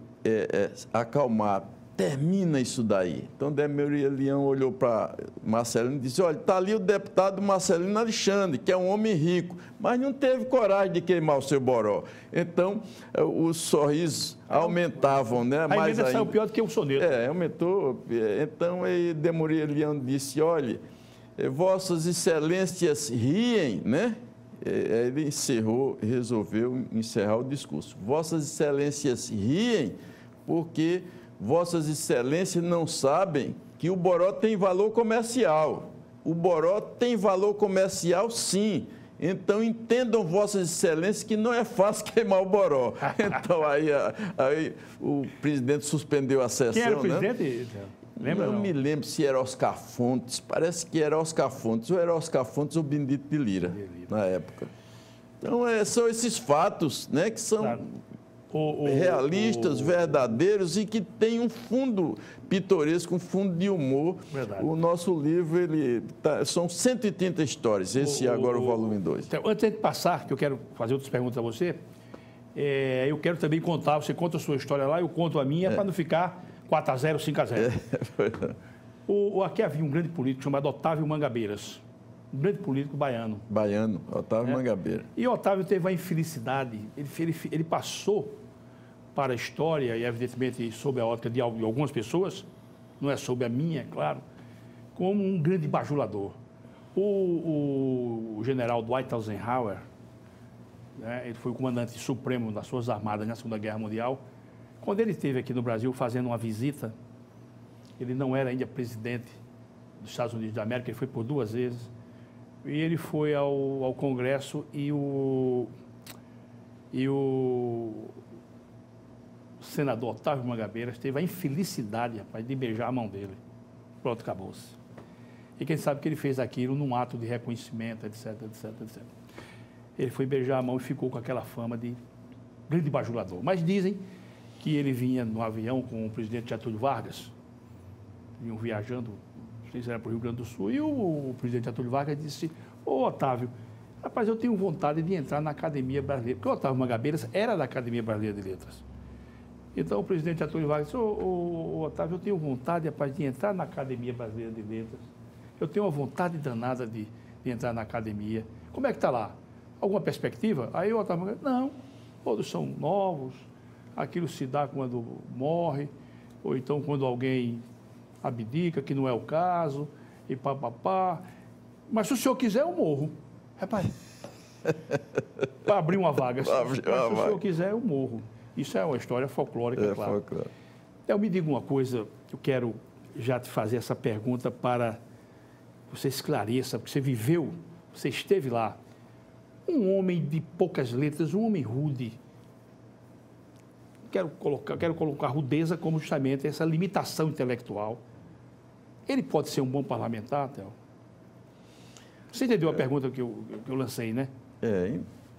acalmar. Termina isso daí. Então, Demorier Leão olhou para Marcelino e disse: olha, está ali o deputado Marcelino Alexandre, que é um homem rico, mas não teve coragem de queimar o seu boró. Então, os sorrisos aumentavam, né? A emenda saiu pior do que o soneto. Aumentou. Então, Demorier Leão disse: olha, Vossas Excelências riem, né? Ele resolveu encerrar o discurso. Vossas Excelências riem porque Vossas Excelências não sabem que o boró tem valor comercial. O boró tem valor comercial, sim. Então, entendam, Vossas Excelências, que não é fácil queimar o boró. Então, aí o presidente suspendeu a sessão. Quem era o presidente? Né? Lembra? Não me lembro se era Oscar Fontes. Parece que era Oscar Fontes. Ou era Oscar Fontes ou Benedito de Lira, na época. Então, são esses fatos, né, que são... Claro. Realistas, verdadeiros e que tem um fundo pitoresco, um fundo de humor. Verdade. O nosso livro, são 130 histórias, agora o volume 2. Então, antes de passar, que eu quero fazer outras perguntas a você, eu quero também contar, você conta a sua história lá, eu conto a minha, para não ficar 4-0, 5-0. Aqui havia um grande político chamado Otávio Mangabeiras, um grande político baiano. Otávio Mangabeira. E Otávio teve a infelicidade, ele passou para a história, e evidentemente sob a ótica de algumas pessoas, não é sob a minha, é claro, como um grande bajulador. O general Dwight Eisenhower, né, ele foi o comandante supremo das Forças Armadas na Segunda Guerra Mundial. Quando ele esteve aqui no Brasil fazendo uma visita, ele não era ainda presidente dos Estados Unidos da América, ele foi por 2 vezes, e ele foi ao Congresso e o senador Otávio Mangabeiras teve a infelicidade, rapaz, de beijar a mão dele. Pronto, acabou-se. E quem sabe que ele fez aquilo num ato de reconhecimento, etc, etc, etc. Ele foi beijar a mão e ficou com aquela fama de grande bajulador. Mas dizem que ele vinha no avião com o presidente Getúlio Vargas, vinham viajando, não sei se era para o Rio Grande do Sul, e o presidente Getúlio Vargas disse: ô Otávio, rapaz, eu tenho vontade de entrar na Academia Brasileira, porque o Otávio Mangabeiras era da Academia Brasileira de Letras. Então, o presidente Getúlio Vargas disse: ô Otávio, eu tenho vontade, rapaz, de entrar na Academia Brasileira de Letras. Eu tenho uma vontade danada de entrar na academia. Como é que está lá? Alguma perspectiva? Aí o Otávio Mangabeiras: não, todos são novos, aquilo se dá quando morre, ou então quando alguém abdica, que não é o caso, e papapá. Mas se o senhor quiser, eu morro. Rapaz, para abrir uma vaga. Se o senhor quiser, eu morro. Isso é uma história folclórica, claro. Folclórico. Então, me diga uma coisa, eu quero já te fazer essa pergunta para que você esclareça, porque você viveu, você esteve lá. Um homem de poucas letras, um homem rude, quero colocar rudeza como justamente essa limitação intelectual. Ele pode ser um bom parlamentar, Theo? Você entendeu a pergunta que eu lancei, né?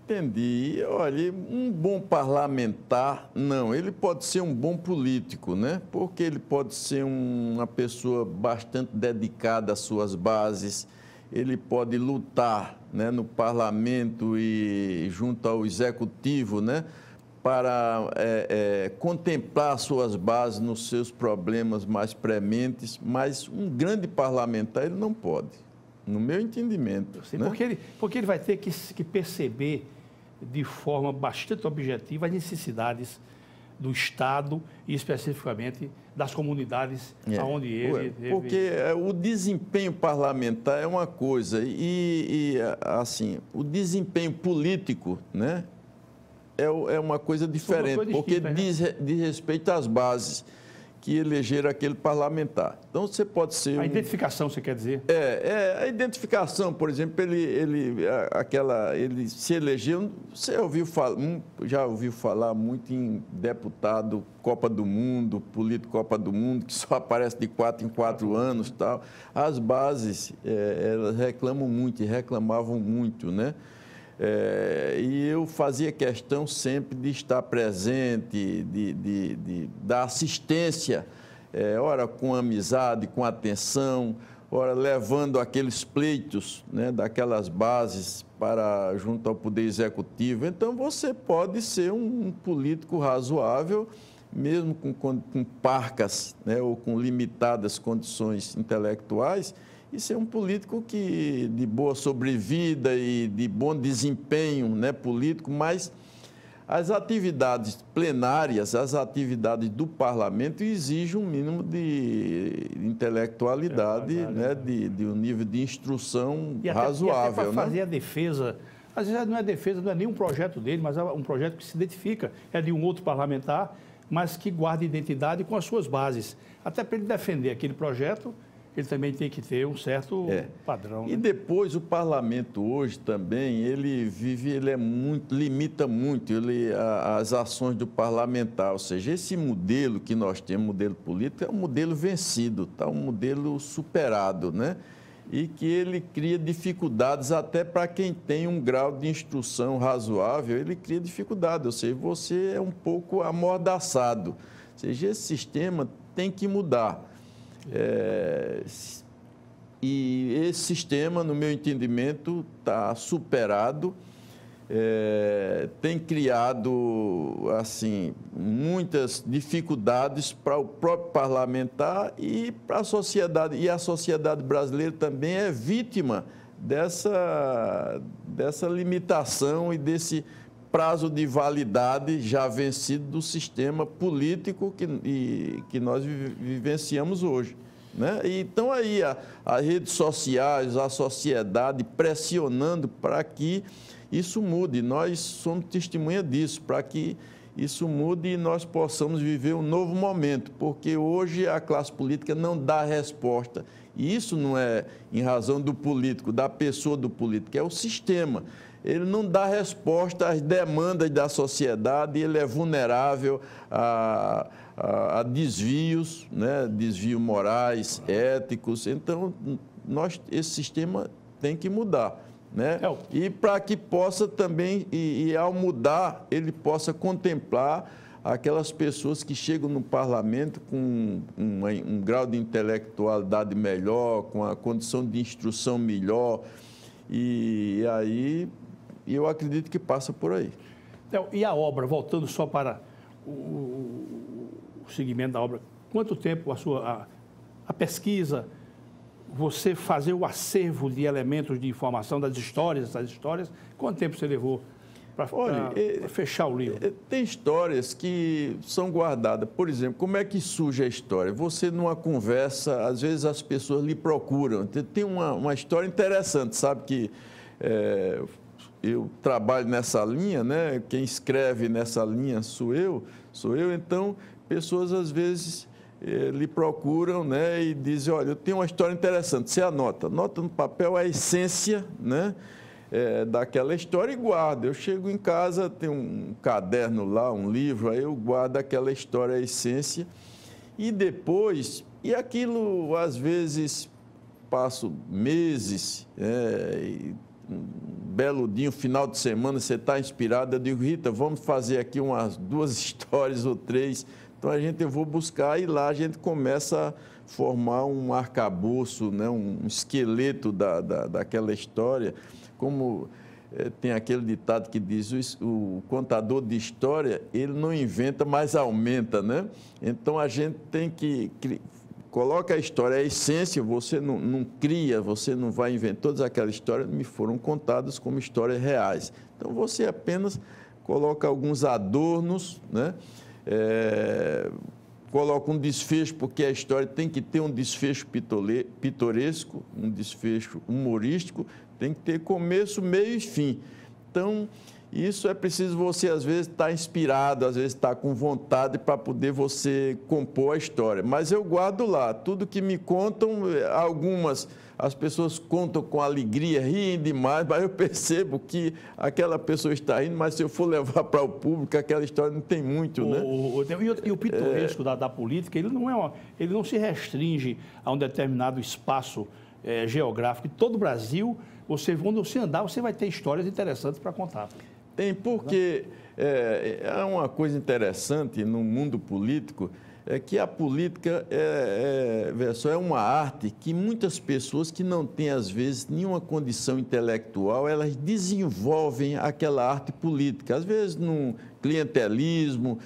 Entendi. Olha, um bom parlamentar, não. Ele pode ser um bom político, né? Porque ele pode ser uma pessoa bastante dedicada às suas bases. Ele pode lutar, né, no parlamento e junto ao executivo, né, para contemplar suas bases nos seus problemas mais prementes. Mas um grande parlamentar ele não pode, no meu entendimento. Sim, né? Porque ele vai ter que perceber de forma bastante objetiva as necessidades do Estado e especificamente das comunidades onde ele... Porque o desempenho parlamentar é uma coisa assim, o desempenho político, né, é uma coisa diferente, porque diz respeito às bases que elegeram aquele parlamentar. Então, você pode ser... A identificação, você quer dizer? A identificação, por exemplo, ele se elegeu... Você já ouviu falar muito em deputado Copa do Mundo, político Copa do Mundo, que só aparece de 4 em 4 anos e tal. As bases, elas reclamavam muito, né? E eu fazia questão sempre de estar presente, de dar assistência, ora com amizade, com atenção, ora levando aqueles pleitos, né, daquelas bases junto ao Poder Executivo. Então, você pode ser um político razoável, mesmo com parcas, né, ou com limitadas condições intelectuais, e ser um político de boa sobrevida e de bom desempenho, né, político, mas as atividades plenárias, as atividades do parlamento exigem um mínimo de intelectualidade, né, de um nível de instrução razoável. E até para fazer a defesa, às vezes não é nem um projeto dele, mas é um projeto que se identifica, é de um outro parlamentar, mas que guarda identidade com as suas bases. Até para ele defender aquele projeto, ele também tem que ter um certo padrão. E né? depois o parlamento hoje também, limita muito as ações do parlamentar. Ou seja, esse modelo que nós temos, modelo político, é um modelo vencido, um modelo superado, né? E que ele cria dificuldades até para quem tem um grau de instrução razoável, ele cria dificuldade, ou seja, você é um pouco amordaçado. Ou seja, esse sistema tem que mudar. E esse sistema, no meu entendimento, está superado, tem criado assim, muitas dificuldades para o próprio parlamentar e para a sociedade. E a sociedade brasileira também é vítima dessa limitação e desse prazo de validade já vencido do sistema político que nós vivenciamos hoje. Né? Então, aí, as redes sociais, a sociedade pressionando para que isso mude. Nós somos testemunha disso, para que isso mude e nós possamos viver um novo momento, porque hoje a classe política não dá resposta. E isso não é em razão do político, da pessoa do político, é o sistema. Ele não dá resposta às demandas da sociedade, ele é vulnerável a desvios, né? Desvios morais, éticos. Então, esse sistema tem que mudar. Né? E para que possa também, e ao mudar, ele possa contemplar aquelas pessoas que chegam no parlamento com um grau de intelectualidade melhor, com a condição de instrução melhor, e aí eu acredito que passa por aí. E a obra, voltando só para o segmento da obra, quanto tempo a pesquisa, você fazer o acervo de elementos de informação das histórias, quanto tempo você levou para fechar o livro? Tem histórias que são guardadas. Por exemplo, como é que surge a história? Você, numa conversa, às vezes as pessoas lhe procuram. Tem uma história interessante, sabe que eu trabalho nessa linha, né? Quem escreve nessa linha sou eu, então pessoas às vezes lhe procuram, né, e dizem, olha, eu tenho uma história interessante, você anota no papel a essência, né, daquela história e guardo. Eu chego em casa, tem um caderno lá, um livro, aí eu guardo aquela história, a essência, e depois, e aquilo às vezes passo meses, e um belo dia, um final de semana, você está inspirado, eu digo, Rita, vamos fazer aqui umas 2 histórias ou 3, então eu vou buscar e lá a gente começa a formar um arcabouço, né, um esqueleto daquela história, como tem aquele ditado que diz, o contador de história, ele não inventa, mas aumenta, né? Então, a gente tem que coloca a história, a essência, você não cria, você não vai inventar. Todas aquelas histórias me foram contadas como histórias reais. Então, você apenas coloca alguns adornos, né? Coloca um desfecho, porque a história tem que ter um desfecho pitoresco, um desfecho humorístico, tem que ter começo, meio e fim. Então, isso é preciso você, às vezes, estar inspirado, às vezes, estar com vontade para poder você compor a história. Mas eu guardo lá, tudo que me contam, algumas as pessoas contam com alegria, riem demais, mas eu percebo que aquela pessoa está rindo, mas se eu for levar para o público, aquela história não tem muito, né? E o pitoresco da política, ele não se restringe a um determinado espaço geográfico. Em todo o Brasil, onde você andar, você vai ter histórias interessantes para contar. Tem, porque é uma coisa interessante no mundo político, é que a política é uma arte que muitas pessoas que não têm, às vezes, nenhuma condição intelectual, elas desenvolvem aquela arte política, às vezes num clientelismo,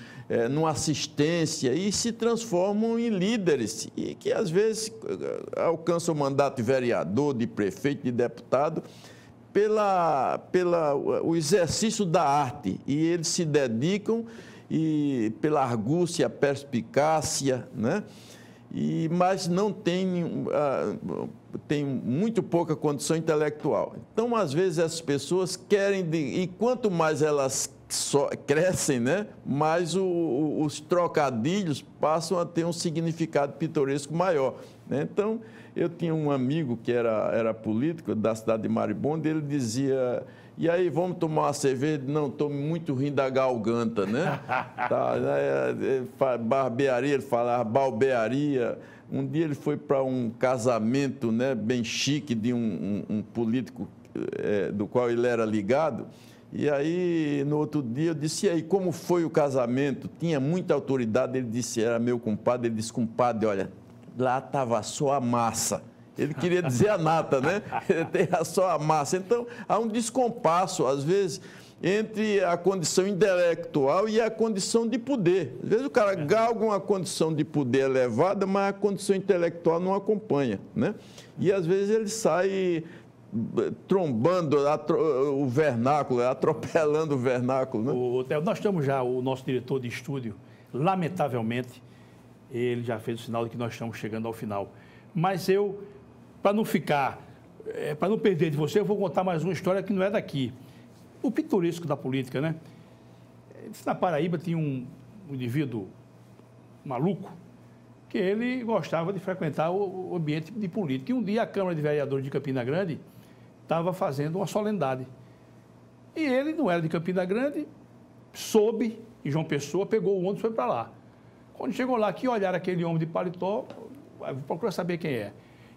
numa assistência, e se transformam em líderes, e que, às vezes, alcançam o mandato de vereador, de prefeito, de deputado, o exercício da arte, e eles se dedicam e pela argúcia, perspicácia, né? Mas não tem muito pouca condição intelectual. Então, às vezes, essas pessoas querem, e quanto mais elas crescem, né, mais os trocadilhos passam a ter um significado pitoresco maior, né? Então, eu tinha um amigo que era político da cidade de Maribondo, ele dizia, e aí, vamos tomar uma cerveja? Não, estou muito rindo da garganta, né? Barbearia, ele falava balbearia. Um dia ele foi para um casamento, né, bem chique de um político do qual ele era ligado. E aí, no outro dia, eu disse, e aí, como foi o casamento? Tinha muita autoridade, ele disse, era meu compadre, ele disse, compadre, olha, lá estava só a massa. Ele queria dizer a nata, né? Tem só a massa. Então, há um descompasso, às vezes, entre a condição intelectual e a condição de poder. Às vezes o cara galga uma condição de poder elevada, mas a condição intelectual não acompanha, né? E, às vezes, ele sai trombando o vernáculo, atropelando o vernáculo, né? Theo, nós estamos já, o nosso diretor de estúdio, lamentavelmente, ele já fez o sinal de que nós estamos chegando ao final. Mas eu, para não ficar, para não perder de você, eu vou contar mais uma história que não é daqui. O pitoresco da política, né? Na Paraíba tinha um indivíduo maluco que ele gostava de frequentar o ambiente de política. E um dia a Câmara de Vereadores de Campina Grande estava fazendo uma solenidade. E ele não era de Campina Grande, soube, em João Pessoa, pegou o ônibus e foi para lá. Quando chegou lá, que olharam aquele homem de paletó, procura saber quem é.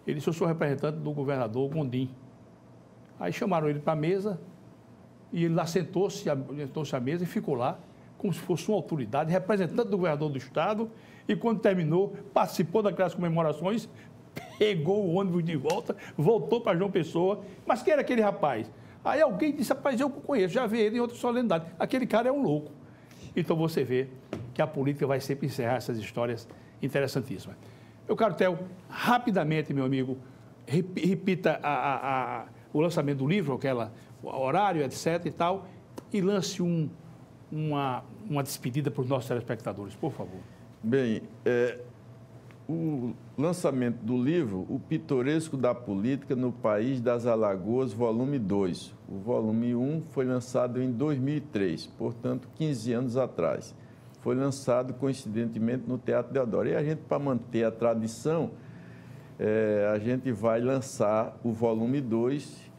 Ele disse, eu sou representante do governador Gondim. Aí chamaram ele para a mesa e ele lá sentou-se à mesa e ficou lá, como se fosse uma autoridade, representante do governador do estado, e quando terminou, participou daquelas comemorações, pegou o ônibus de volta, voltou para João Pessoa. Mas quem era aquele rapaz? Aí alguém disse, rapaz, eu conheço, já vi ele em outra solenidade. Aquele cara é um louco. Então você vê que a política vai sempre encerrar essas histórias interessantíssimas. Meu caro Theo, rapidamente, meu amigo, repita o lançamento do livro, o horário, etc. e tal, e lance uma despedida para os nossos telespectadores, por favor. Bem, o lançamento do livro, O Pitoresco da Política no País das Alagoas, volume 2. O volume 1 foi lançado em 2003, portanto, 15 anos atrás. Foi lançado, coincidentemente, no Teatro Deodoro. E a gente, para manter a tradição, a gente vai lançar o volume 2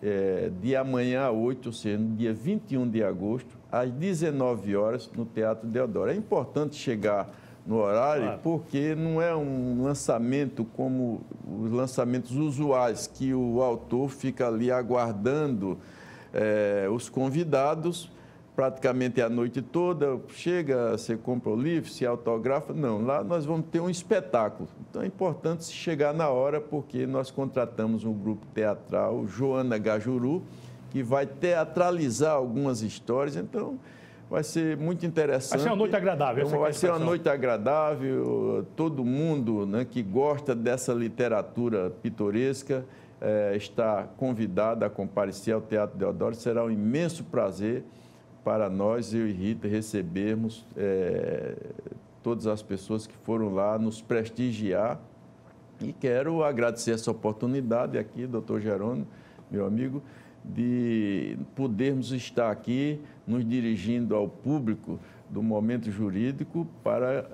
de amanhã a 8, ou seja, no dia 21 de agosto, às 19 horas, no Teatro Deodoro. É importante chegar no horário, porque não é um lançamento como os lançamentos usuais, que o autor fica ali aguardando os convidados praticamente a noite toda, chega, você compra o livro, se autografa. Não, lá nós vamos ter um espetáculo. Então é importante chegar na hora, porque nós contratamos um grupo teatral, Joana Gajuru, que vai teatralizar algumas histórias. Então vai ser muito interessante. Vai ser uma noite agradável. Vai ser uma noite agradável. Todo mundo, né, que gosta dessa literatura pitoresca está convidado a comparecer ao Teatro Deodoro. Será um imenso prazer para nós, eu e Rita, recebermos todas as pessoas que foram lá nos prestigiar. E quero agradecer essa oportunidade aqui, doutor Jerônimo, meu amigo, de podermos estar aqui nos dirigindo ao público do Momento Jurídico para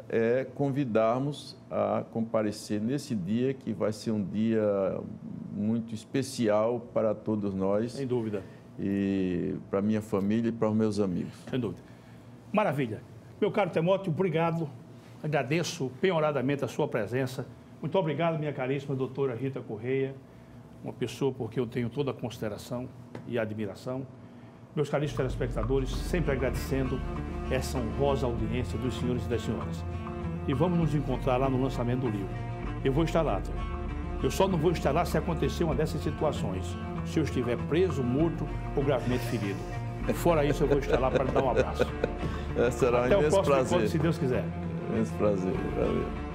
convidarmos a comparecer nesse dia, que vai ser um dia muito especial para todos nós. Sem dúvida. E para a minha família e para os meus amigos. Sem dúvida. Maravilha. Meu caro Timóteo, obrigado. Agradeço penhoradamente a sua presença. Muito obrigado, minha caríssima doutora Rita Correia, uma pessoa por quem eu tenho toda a consideração e admiração. Meus caríssimos telespectadores, sempre agradecendo essa honrosa audiência dos senhores e das senhoras. E vamos nos encontrar lá no lançamento do livro. Eu vou estar lá, eu só não vou estar lá se acontecer uma dessas situações. Se eu estiver preso, morto ou gravemente ferido. Fora isso, eu vou estar lá para dar um abraço. Será um Até o imenso próximo prazer. encontro, se Deus quiser. Imenso prazer. Valeu.